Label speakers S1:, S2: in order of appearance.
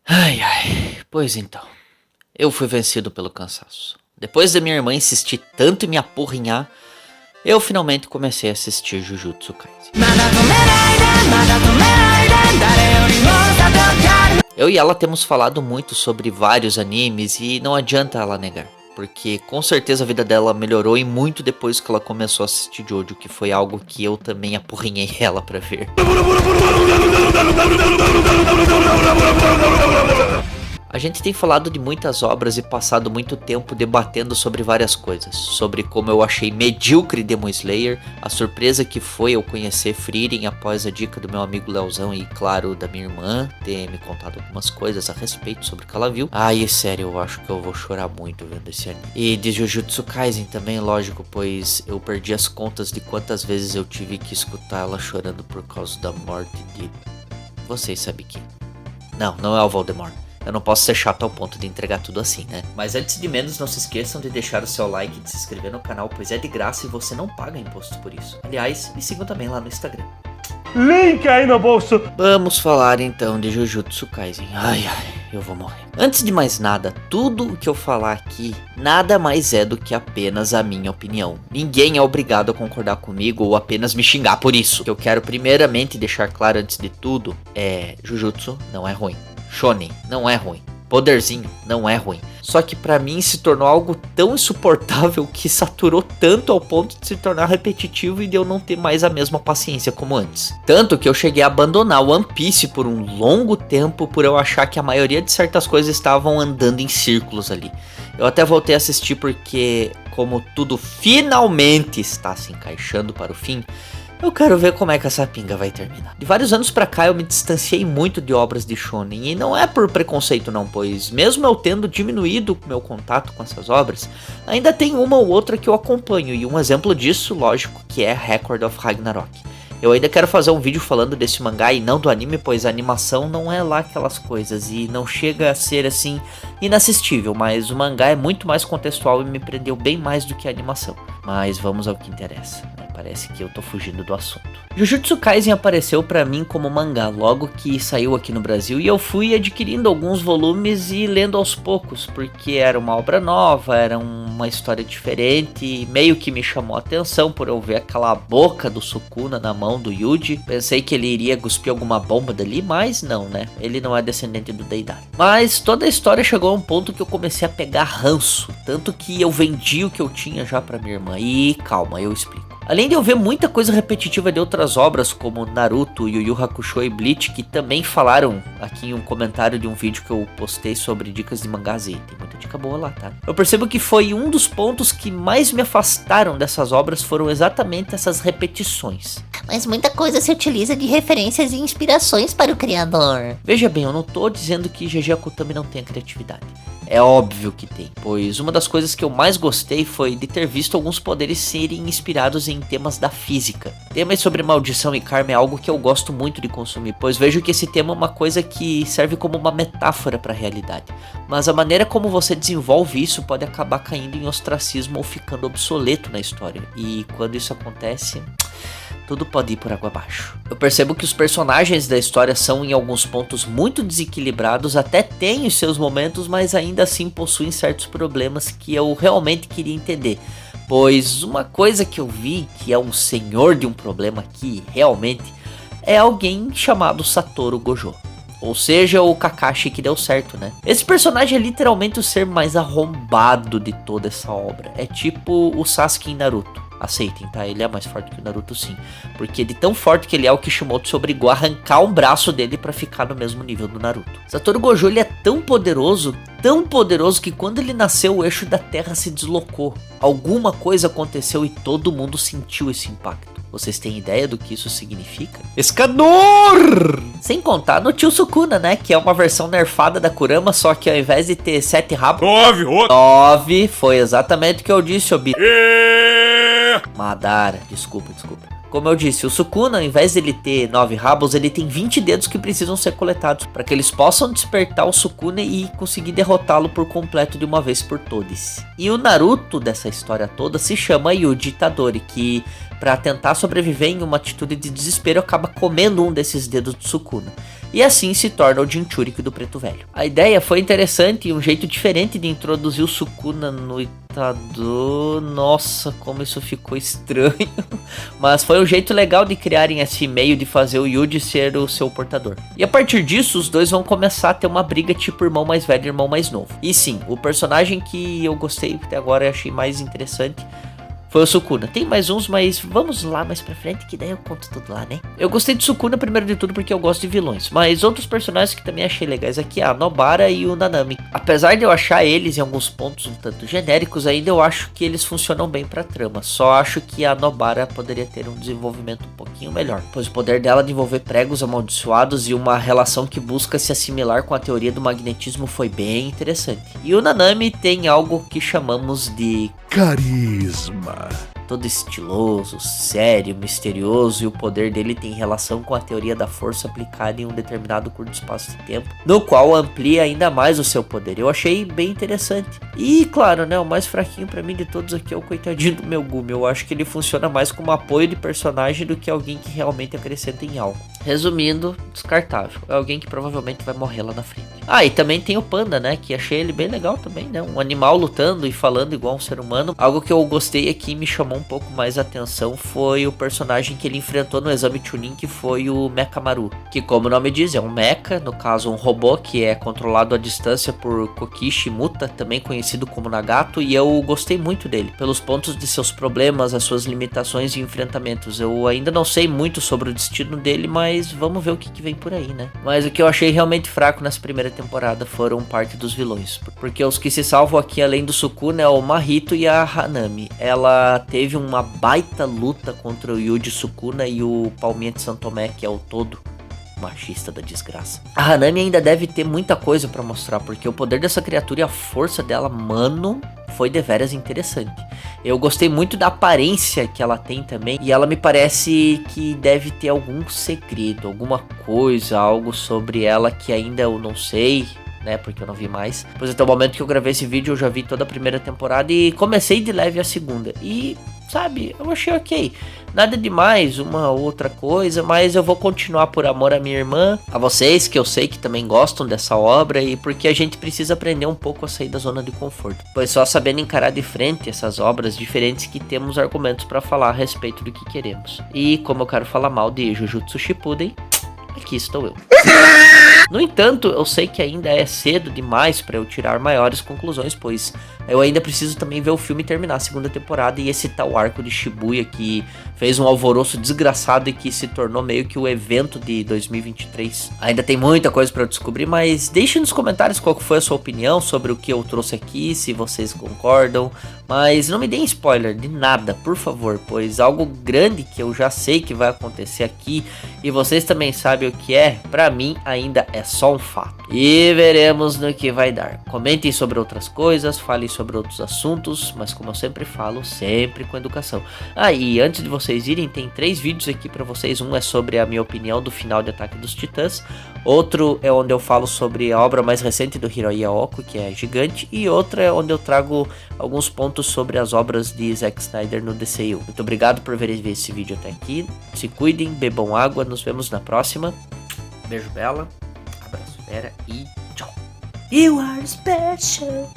S1: Ai, ai, pois então, eu fui vencido pelo cansaço. Depois da minha irmã insistir tanto em me apurrinhar, eu finalmente comecei a assistir Jujutsu Kaisen. Eu e ela temos falado muito sobre vários animes e não adianta ela negar, porque com certeza a vida dela melhorou e muito depois que ela começou a assistir Jojo, que foi algo que eu também apurrinhei ela pra ver. A gente tem falado de muitas obras e passado muito tempo debatendo sobre várias coisas. Sobre como eu achei medíocre Demon Slayer, a surpresa que foi eu conhecer Frieren após a dica do meu amigo Leozão e, claro, da minha irmã ter me contado algumas coisas a respeito sobre o que ela viu. Ai, sério, eu acho que eu vou chorar muito vendo esse anime. E de Jujutsu Kaisen também, lógico, pois eu perdi as contas de quantas vezes eu tive que escutar ela chorando por causa da morte de... Vocês sabem quem. Não é o Voldemort. Eu não posso ser chato ao ponto de entregar tudo assim, né? Mas antes de menos, não se esqueçam de deixar o seu like e de se inscrever no canal, pois é de graça e você não paga imposto por isso. Aliás, me sigam também lá no Instagram.
S2: Link aí no bolso.
S1: Vamos falar então de Jujutsu Kaisen. Ai, eu vou morrer. Antes de mais nada, tudo o que eu falar aqui nada mais é do que apenas a minha opinião. Ninguém é obrigado a concordar comigo ou apenas me xingar por isso. O que eu quero primeiramente deixar claro antes de tudo é: Jujutsu não é ruim. Shonen não é ruim. Poderzinho não é ruim. Só que pra mim se tornou algo tão insuportável que saturou tanto ao ponto de se tornar repetitivo e de eu não ter mais a mesma paciência como antes. Tanto que eu cheguei a abandonar One Piece por um longo tempo por eu achar que a maioria de certas coisas estavam andando em círculos ali. Eu até voltei a assistir porque, como tudo finalmente está se encaixando para o fim, eu quero ver como é que essa pinga vai terminar. De vários anos pra cá eu me distanciei muito de obras de shonen, e não é por preconceito não, pois mesmo eu tendo diminuído meu contato com essas obras, ainda tem uma ou outra que eu acompanho, e um exemplo disso, lógico, que é Record of Ragnarok. Eu ainda quero fazer um vídeo falando desse mangá e não do anime, pois a animação não é lá aquelas coisas e não chega a ser assim inassistível, mas o mangá é muito mais contextual e me prendeu bem mais do que a animação. Mas vamos ao que interessa, né? Parece que eu tô fugindo do assunto. Jujutsu Kaisen apareceu pra mim como mangá logo que saiu aqui no Brasil e eu fui adquirindo alguns volumes e lendo aos poucos, porque era uma obra nova, era uma história diferente e meio que me chamou a atenção por eu ver aquela boca do Sukuna na mão do Yuji. Pensei que ele iria cuspir alguma bomba dali, mas não, né? Ele não é descendente do Deidara. Mas toda a história chegou a um ponto que eu comecei a pegar ranço, tanto que eu vendi o que eu tinha já pra minha irmã. E calma, eu explico. Além de eu ver muita coisa repetitiva de outras obras como Naruto, Yu Yu Hakusho e Bleach, que também falaram aqui em um comentário de um vídeo que eu postei sobre dicas de mangás, e tem muita dica boa lá, tá? Eu percebo que foi um dos pontos que mais me afastaram dessas obras foram exatamente essas repetições.
S3: Mas muita coisa se utiliza de referências e inspirações para o criador.
S1: Veja bem, eu não tô dizendo que GG Akutami não tenha criatividade. É óbvio que tem, pois uma das coisas que eu mais gostei foi de ter visto alguns poderes serem inspirados em temas da física. Temas sobre maldição e karma é algo que eu gosto muito de consumir, pois vejo que esse tema é uma coisa que serve como uma metáfora para a realidade. Mas a maneira como você desenvolve isso pode acabar caindo em ostracismo ou ficando obsoleto na história. E quando isso acontece, tudo pode ir por água abaixo. Eu percebo que os personagens da história são em alguns pontos muito desequilibrados, até têm os seus momentos, mas ainda assim possuem certos problemas que eu realmente queria entender. Pois uma coisa que eu vi que é um senhor de um problema aqui, realmente, é alguém chamado Satoru Gojo. Ou seja, o Kakashi que deu certo, né? Esse personagem é literalmente o ser mais arrombado de toda essa obra. É tipo o Sasuke em Naruto. Aceitem, tá? Ele é mais forte que o Naruto, sim. Porque de tão forte que ele é, o Kishimoto se obrigou a arrancar um braço dele pra ficar no mesmo nível do Naruto. Satoru Gojo, ele é tão poderoso que quando ele nasceu, o eixo da Terra se deslocou. Alguma coisa aconteceu e todo mundo sentiu esse impacto. Vocês têm ideia do que isso significa? Escador! Sem contar no tio Sukuna, né? Que é uma versão nerfada da Kurama, só que ao invés de ter 7 rabos... 9, foi exatamente o que eu disse, Obi. Madara, desculpa. Como eu disse, o Sukuna, ao invés de ele ter 9 rabos, ele tem 20 dedos que precisam ser coletados para que eles possam despertar o Sukuna e conseguir derrotá-lo por completo de uma vez por todas. E o Naruto dessa história toda se chama Yuji Itadori, que para tentar sobreviver em uma atitude de desespero acaba comendo um desses dedos do Sukuna. e assim se torna o Jinchuriki do Preto Velho. A ideia foi interessante e um jeito diferente de introduzir o Sukuna no Itadori. Nossa, como isso ficou estranho. Mas foi um jeito legal de criarem esse meio de fazer o Yuji ser o seu portador. E a partir disso, os dois vão começar a ter uma briga tipo irmão mais velho e irmão mais novo. E sim, o personagem que eu gostei até agora e achei mais interessante foi o Sukuna. Tem mais uns, mas vamos lá mais pra frente, que daí eu conto tudo lá, né? Eu gostei de Sukuna primeiro de tudo porque eu gosto de vilões, mas outros personagens que também achei legais aqui, a Nobara e o Nanami. Apesar de eu achar eles em alguns pontos um tanto genéricos, ainda eu acho que eles funcionam bem pra trama. Só acho que a Nobara poderia ter um desenvolvimento um pouquinho melhor, pois o poder dela de envolver pregos amaldiçoados e uma relação que busca se assimilar com a teoria do magnetismo foi bem interessante. E o Nanami tem algo que chamamos de
S4: carisma.
S1: Todo estiloso, sério, misterioso, e o poder dele tem relação com a teoria da força aplicada em um determinado curto espaço de tempo, no qual amplia ainda mais o seu poder. Eu achei bem interessante. E claro, né, o mais fraquinho pra mim de todos aqui é o coitadinho do Megumi. Eu acho que ele funciona mais como apoio de personagem do que alguém que realmente acrescenta em algo. Resumindo, descartável. É alguém que provavelmente vai morrer lá na frente. Ah, e também tem o Panda, né, que achei ele bem legal também, né, um animal lutando e falando igual um ser humano. Algo que eu gostei aqui e me chamou um pouco mais a atenção foi o personagem que ele enfrentou no exame Chunin, que foi o Mekamaru, que como o nome diz, é um mecha, no caso um robô que é controlado à distância por Kokishi Muta, também conhecido como Nagato, e eu gostei muito dele, pelos pontos de seus problemas, as suas limitações e enfrentamentos. Eu ainda não sei muito sobre o destino dele, mas vamos ver o que vem por aí, né? Mas o que eu achei realmente fraco nessa primeira temporada foram parte dos vilões, porque os que se salvam aqui, além do Sukuna, é o Mahito e a Hanami. Ela teve uma baita luta contra o Yuji Sukuna e o Palminha de Santomé, que é o todo machista da desgraça. A Hanami ainda deve ter muita coisa pra mostrar, porque o poder dessa criatura e a força dela, mano, foi deveras interessante. Eu gostei muito da aparência que ela tem também, e ela me parece que deve ter algum segredo, alguma coisa, algo sobre ela que ainda eu não sei, né, porque eu não vi mais. Pois até o momento que eu gravei esse vídeo eu já vi toda a primeira temporada e comecei de leve a segunda. E, sabe, eu achei ok. Nada demais, uma outra coisa, mas eu vou continuar por amor à minha irmã, a vocês, que eu sei que também gostam dessa obra, e porque a gente precisa aprender um pouco a sair da zona de conforto. Pois só sabendo encarar de frente essas obras diferentes que temos argumentos para falar a respeito do que queremos. E como eu quero falar mal de Jujutsu Shippuden, aqui estou eu. No entanto, eu sei que ainda é cedo demais para eu tirar maiores conclusões, pois eu ainda preciso também ver o filme terminar a segunda temporada e esse tal arco de Shibuya que fez um alvoroço desgraçado e que se tornou meio que o evento de 2023. Ainda tem muita coisa para eu descobrir, mas deixe nos comentários qual foi a sua opinião sobre o que eu trouxe aqui, se vocês concordam, mas não me deem spoiler de nada, por favor, pois algo grande que eu já sei que vai acontecer aqui e vocês também sabem o que é, pra mim ainda é só um fato. E veremos no que vai dar. Comentem sobre outras coisas, falem sobre outros assuntos, mas como eu sempre falo, sempre com educação. Ah, e antes de vocês irem, tem 3 vídeos aqui pra vocês. Um é sobre a minha opinião do final de Ataque dos Titãs. Outro é onde eu falo sobre a obra mais recente do Hiroya Oko, que é Gigante. E outra é onde eu trago alguns pontos sobre as obras de Zack Snyder no DCU. Muito obrigado por verem esse vídeo até aqui. Se cuidem, bebam água, nos vemos na próxima. Beijo bela, abraço fera e tchau. You are special.